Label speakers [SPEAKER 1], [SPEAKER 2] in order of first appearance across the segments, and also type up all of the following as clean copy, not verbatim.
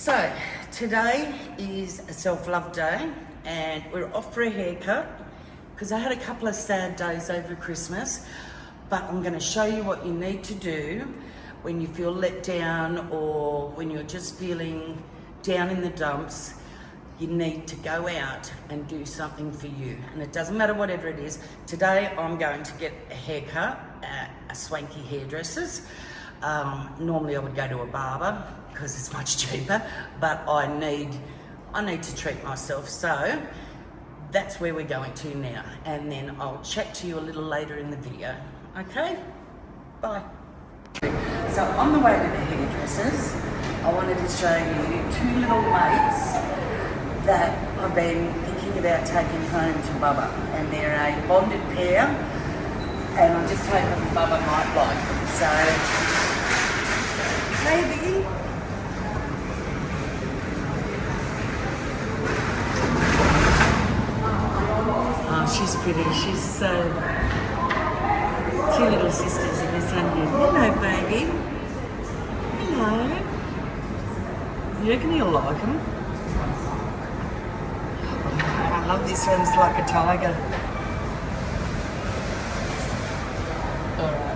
[SPEAKER 1] So today is a self-love day and we're off for a haircut because I had a couple of sad days over Christmas, but I'm going to show you what you need to do when you feel let down or when you're just feeling down in the dumps. You need to go out and do something for you, and it doesn't matter whatever it is. Today I'm going to get a haircut at a swanky hairdresser's. Normally I would go to a barber because it's much cheaper, but I need to treat myself, so that's where we're going to now, and then I'll chat to you a little later in the video. Okay, bye. So on the way to the hairdressers, I wanted to show you two little mates that I've been thinking about taking home to Bubba, and they're a bonded pair, and I'm just hoping Bubba might like them. So, maybe. Oh, she's pretty. She's so... Two little sisters in this one here. Hello, baby. Hello. You reckon you'll like them? I love this one. It's like a tiger. All right.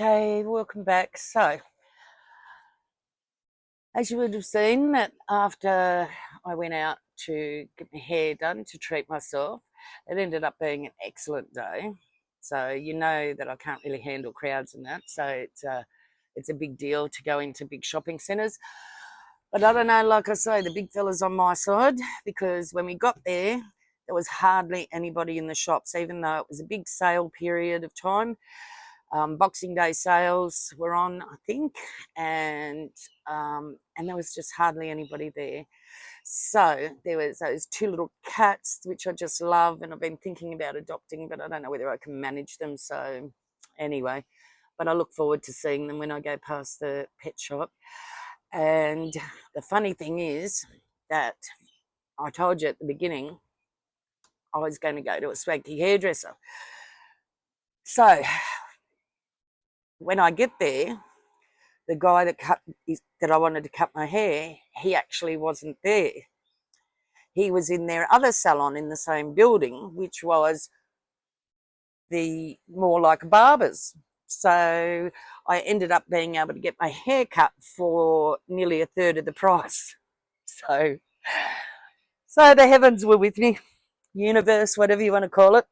[SPEAKER 1] Okay, welcome back. So, as you would have seen, that after I went out to get my hair done to treat myself, it ended up being an excellent day. So you know that I can't really handle crowds and that, so it's a big deal to go into big shopping centres. But I don't know, like I say, the big fella's on my side, because when we got there was hardly anybody in the shops, even though it was a big sale period of time. Boxing Day sales were on, I think, and there was just hardly anybody there. So there was those two little cats, which I just love, and I've been thinking about adopting, but I don't know whether I can manage them. So anyway, but I look forward to seeing them when I go past the pet shop. And the funny thing is that I told you at the beginning I was going to go to a swanky hairdresser. So when I get there, the guy that I wanted to cut my hair, he actually wasn't there. He was in their other salon in the same building, which was the more like barbers. So I ended up being able to get my hair cut for nearly a third of the price. So the heavens were with me, universe, whatever you want to call it.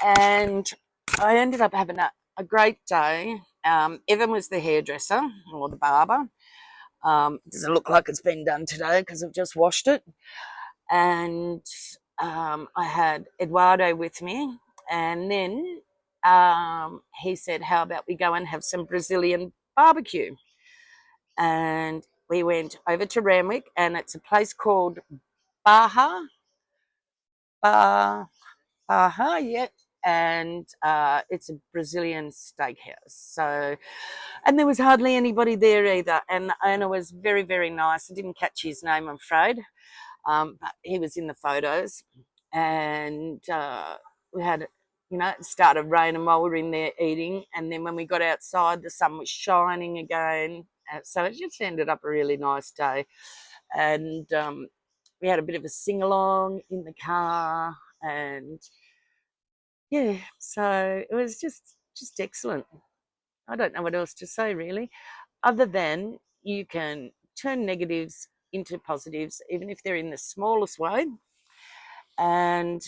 [SPEAKER 1] And I ended up having a great day. Evan was the hairdresser or the barber. Doesn't look like it's been done today because I've just washed it. And I had Eduardo with me. And then he said, how about we go and have some Brazilian barbecue? And we went over to Randwick, and it's a place called Baja. Baja, yeah. And it's a Brazilian steakhouse. So, and there was hardly anybody there either. And the owner was very, very nice. I didn't catch his name, I'm afraid, but he was in the photos. And we had, it started raining while we were in there eating. And then when we got outside, the sun was shining again. So it just ended up a really nice day. And we had a bit of a sing-along in the car. And yeah, so it was just excellent. I don't know what else to say really, other than you can turn negatives into positives, even if they're in the smallest way, and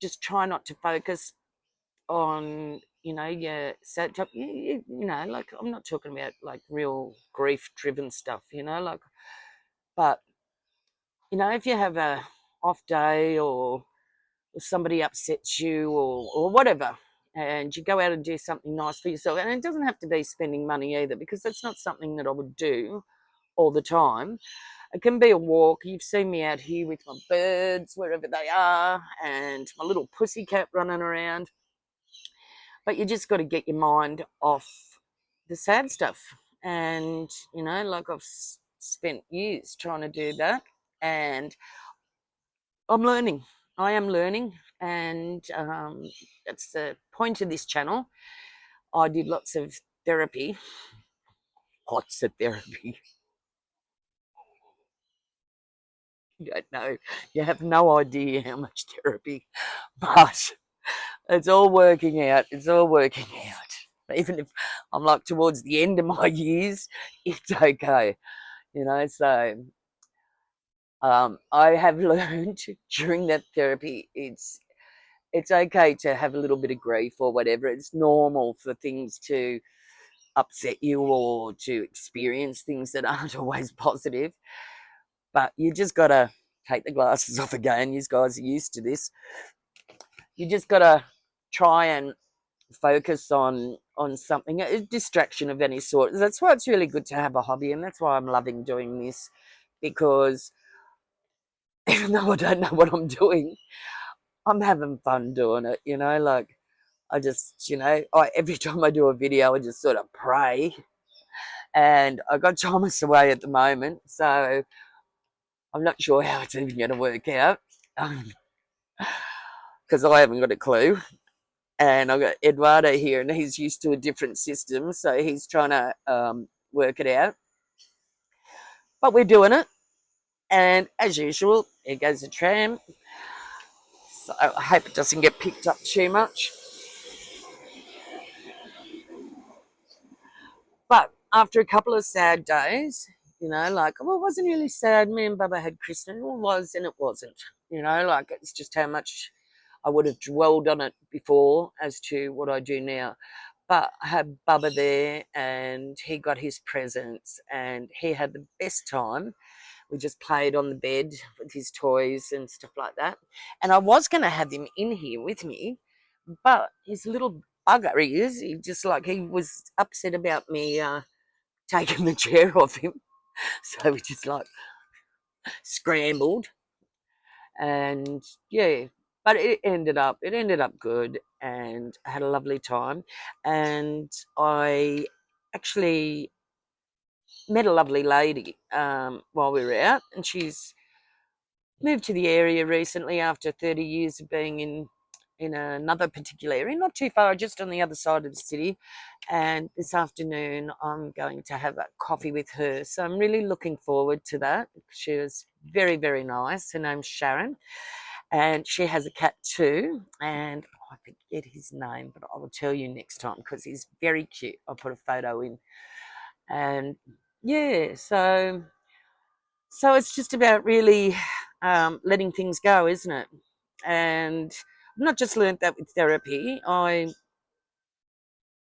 [SPEAKER 1] just try not to focus on your sad top. Like, I'm not talking about like real grief driven stuff, like, but if you have a off day, or somebody upsets you, or whatever, and you go out and do something nice for yourself, and it doesn't have to be spending money either, because that's not something that I would do all the time. It can be a walk. You've seen me out here with my birds, wherever they are, and my little pussycat running around. But you just got to get your mind off the sad stuff. And, like, I've spent years trying to do that, and I'm learning. I am learning, and that's the point of this channel. I did lots of therapy. Lots of therapy. You don't know. You have no idea how much therapy, but it's all working out. It's all working out. Even if I'm like towards the end of my years, it's okay. So I have learned during that therapy, it's okay to have a little bit of grief or whatever. It's normal for things to upset you, or to experience things that aren't always positive. But you just got to take the glasses off again. You guys are used to this. You just got to try and focus on something, a distraction of any sort. That's why it's really good to have a hobby, and that's why I'm loving doing this, because even though I don't know what I'm doing, I'm having fun doing it. Like, I just, every time I do a video, I just sort of pray. And I got Thomas away at the moment, so I'm not sure how it's even going to work out, because I haven't got a clue. And I've got Eduardo here, and he's used to a different system, so he's trying to work it out. But we're doing it, and as usual, here goes the tram. So I hope it doesn't get picked up too much. But after a couple of sad days, like, well, it wasn't really sad. Me and Bubba had Christmas. It was and it wasn't. Like it's just how much I would have dwelled on it before as to what I do now. But I had Bubba there and he got his presents and he had the best time. We just played on the bed with his toys and stuff like that. And I was going to have him in here with me, but his little bugger he was upset about me taking the chair off him. So we just like scrambled and yeah, but it ended up good and I had a lovely time. And I actually met a lovely lady while we were out, and she's moved to the area recently after 30 years of being in another particular area, not too far, just on the other side of the city. And this afternoon, I'm going to have a coffee with her. So I'm really looking forward to that. She was very, very nice. Her name's Sharon, and she has a cat too. And I forget his name, but I will tell you next time because he's very cute. I'll put a photo in. And yeah, so it's just about really letting things go, isn't it? And I've not just learned that with therapy. I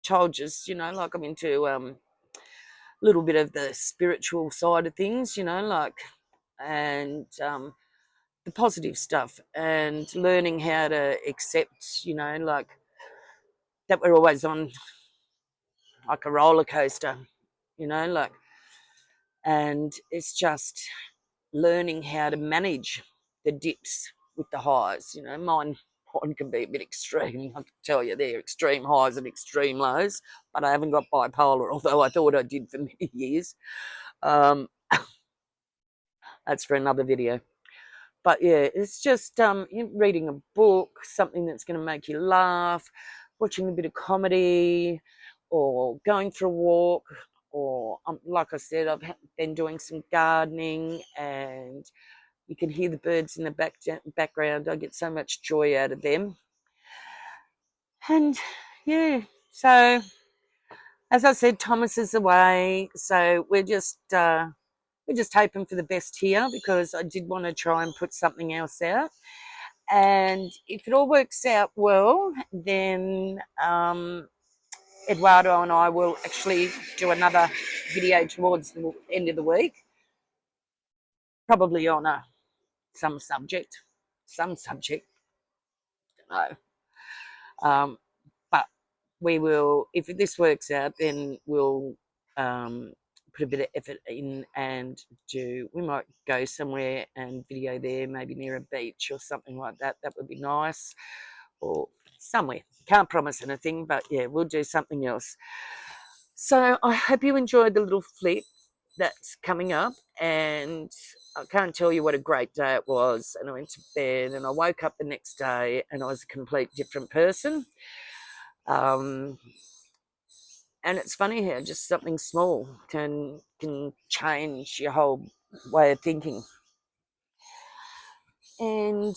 [SPEAKER 1] told you, like I'm into a little bit of the spiritual side of things, like, and the positive stuff and learning how to accept, like that we're always on like a roller coaster, like, and it's just learning how to manage the dips with the highs. Mine can be a bit extreme. I can tell you, they're extreme highs and extreme lows. But I haven't got bipolar, although I thought I did for many years. That's for another video. But yeah, it's just reading a book, something that's going to make you laugh, watching a bit of comedy, or going for a walk, or like I said, I've been doing some gardening, and you can hear the birds in the background. I get so much joy out of them. And yeah, so as I said, Thomas is away, so we're just hoping for the best here, because I did want to try and put something else out. And if it all works out well, then Eduardo and I will actually do another video towards the end of the week, probably on some subject. No. But we will, if this works out, then we'll put a bit of effort in and we might go somewhere and video there, maybe near a beach or something like that. That would be nice, or somewhere. Can't promise anything, but yeah, we'll do something else. So I hope you enjoyed the little flip that's coming up, and I can't tell you what a great day it was. And I went to bed and I woke up the next day and I was a complete different person. And it's funny how just something small can change your whole way of thinking. And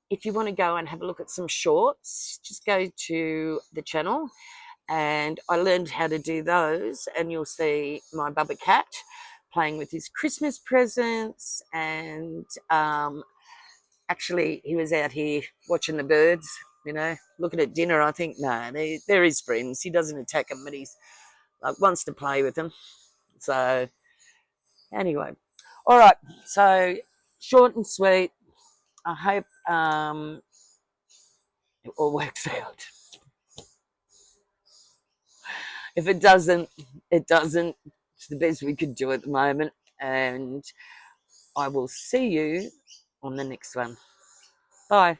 [SPEAKER 1] if you want to go and have a look at some shorts, just go to the channel, and I learned how to do those, and you'll see my Bubba cat playing with his Christmas presents. And actually he was out here watching the birds, looking at dinner. I think, no, they're his friends. He doesn't attack them, but he's like wants to play with them. So anyway, all right, so short and sweet. I hope it all works out. If it doesn't, it doesn't. It's the best we could do at the moment, and I will see you on the next one. Bye.